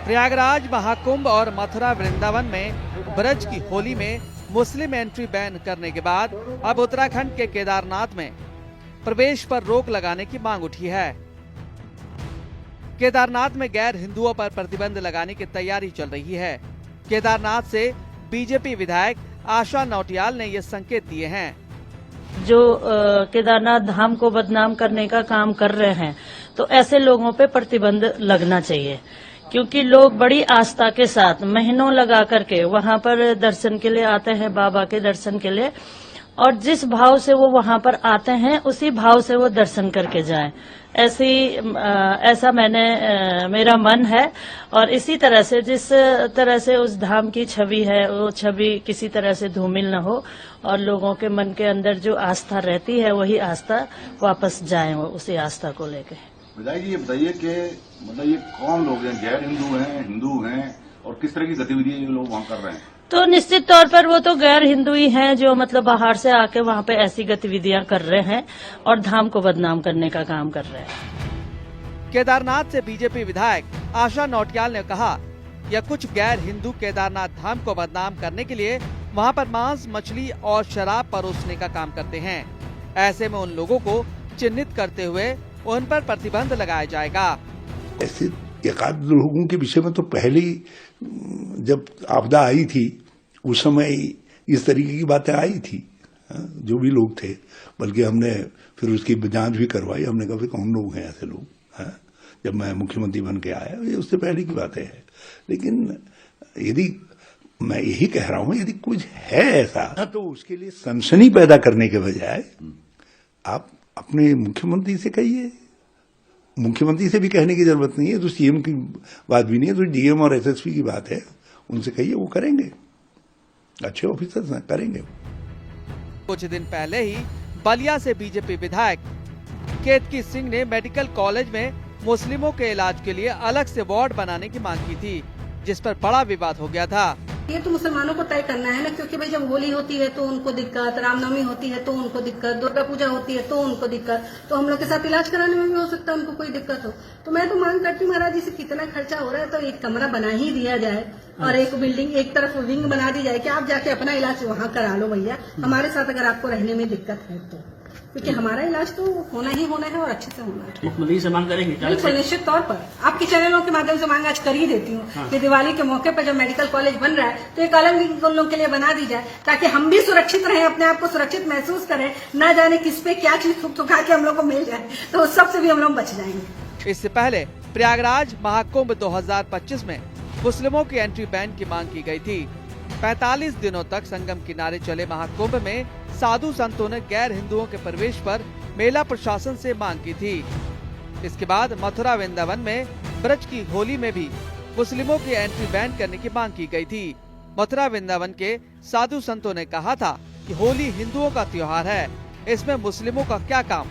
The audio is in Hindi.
प्रयागराज महाकुंभ और मथुरा वृंदावन में ब्रज की होली में मुस्लिम एंट्री बैन करने के बाद अब उत्तराखंड के केदारनाथ में प्रवेश पर रोक लगाने की मांग उठी है। केदारनाथ में गैर हिंदुओं पर प्रतिबंध लगाने की तैयारी चल रही है। केदारनाथ से बीजेपी विधायक आशा नौटियाल ने ये संकेत दिए हैं। जो केदारनाथ धाम को बदनाम करने का काम कर रहे हैं, तो ऐसे लोगों पे प्रतिबंध लगना चाहिए, क्योंकि लोग बड़ी आस्था के साथ महीनों लगा करके वहां पर दर्शन के लिए आते हैं, बाबा के दर्शन के लिए, और जिस भाव से वो वहां पर आते हैं उसी भाव से वो दर्शन करके जाएं। ऐसा मेरा मन है। और इसी तरह से जिस तरह से उस धाम की छवि है, वो छवि किसी तरह से धूमिल न हो और लोगों के मन के अंदर जो आस्था रहती है वही आस्था वापस जाए, वो उसी आस्था को लेके। विधायक जी, ये बताइए कि मतलब ये कौन लोग हैं, गैर हिंदू हैं, हिंदू हैं, और किस तरह की गतिविधियां ये लोग वहां कर रहे हैं? तो निश्चित तौर पर वो तो गैर हिंदू ही हैं, जो मतलब बाहर से आके वहां पे ऐसी गतिविधियां कर रहे हैं और धाम को बदनाम करने का काम कर रहे हैं। केदारनाथ से बीजेपी विधायक आशा नौटियाल ने कहा, यह कुछ गैर हिंदू केदारनाथ धाम को बदनाम करने के लिए वहां पर मांस, मछली और शराब परोसने का काम करते हैं। ऐसे में उन लोगों को चिन्हित करते हुए उन पर प्रतिबंध लगाया जाएगा। ऐसे एकाध लोगों के विषय में तो पहले जब आपदा आई थी उस समय इस तरीके की बातें आई थी, जो भी लोग थे, बल्कि हमने फिर उसकी जांच भी करवाई। हमने कहा फिर कौन लोग हैं ऐसे लोग, जब मैं मुख्यमंत्री बन के आया, ये उससे पहले की बातें हैं। लेकिन यदि मैं यही कह रहा हूं, यदि कुछ है ऐसा तो उसके लिए सनसनी पैदा करने के बजाय आप अपने मुख्यमंत्री से कहिए। मुख्यमंत्री से भी कहने की जरूरत नहीं है, तो सीएम की बात भी नहीं है, तो डीएम और एसएसपी की बात है, उनसे कहिए, वो करेंगे, अच्छे ऑफिसर्स हैं, करेंगे। कुछ दिन पहले ही बलिया से बीजेपी विधायक केतकी सिंह ने मेडिकल कॉलेज में मुस्लिमों के इलाज के लिए अलग से वार्ड बनाने की मांग की थी, जिस पर बड़ा विवाद हो गया था। ये तो मुसलमानों को तय करना है ना, क्योंकि भाई जब होली होती है तो उनको दिक्कत, रामनवमी होती है तो उनको दिक्कत, दुर्गा पूजा होती है तो उनको दिक्कत, तो हम लोग के साथ इलाज कराने में भी हो सकता है उनको कोई दिक्कत हो। तो मैं तो मांग करती हूँ महाराज जी से, कितना खर्चा हो रहा है तो एक कमरा बना ही दिया जाए और एक बिल्डिंग, एक तरफ विंग बना दी जाए कि आप जाके अपना इलाज वहाँ करा लो भैया, हमारे साथ अगर आपको रहने में दिक्कत है तो, क्योंकि हमारा इलाज तो होना ही होना है और अच्छे से होना है। मुख्यमंत्री से मांग करेंगे? बिल्कुल, निश्चित तौर पर आपके चैनलों के माध्यम से मांग आज कर ही देती हूँ कि दिवाली के मौके पर जब मेडिकल कॉलेज बन रहा है तो एक अलग विंग उन लोगों के लिए बना दी जाए, ताकि हम भी सुरक्षित रहें, अपने आप को सुरक्षित महसूस करें, न जाने किस पे क्या चीज थुका के हम लोग को मिल जाए, तो उस सब से भी हम लोग बच जाएंगे। इससे पहले प्रयागराज महाकुंभ 2025 में मुस्लिमों की एंट्री बैन की मांग की गई थी। 45 दिनों तक संगम किनारे चले महाकुंभ में साधु संतों ने गैर हिंदुओं के प्रवेश पर मेला प्रशासन से मांग की थी। इसके बाद मथुरा वृंदावन में ब्रज की होली में भी मुस्लिमों की एंट्री बैन करने की मांग की गई थी। मथुरा वृंदावन के साधु संतों ने कहा था कि होली हिंदुओं का त्योहार है, इसमें मुस्लिमों का क्या काम।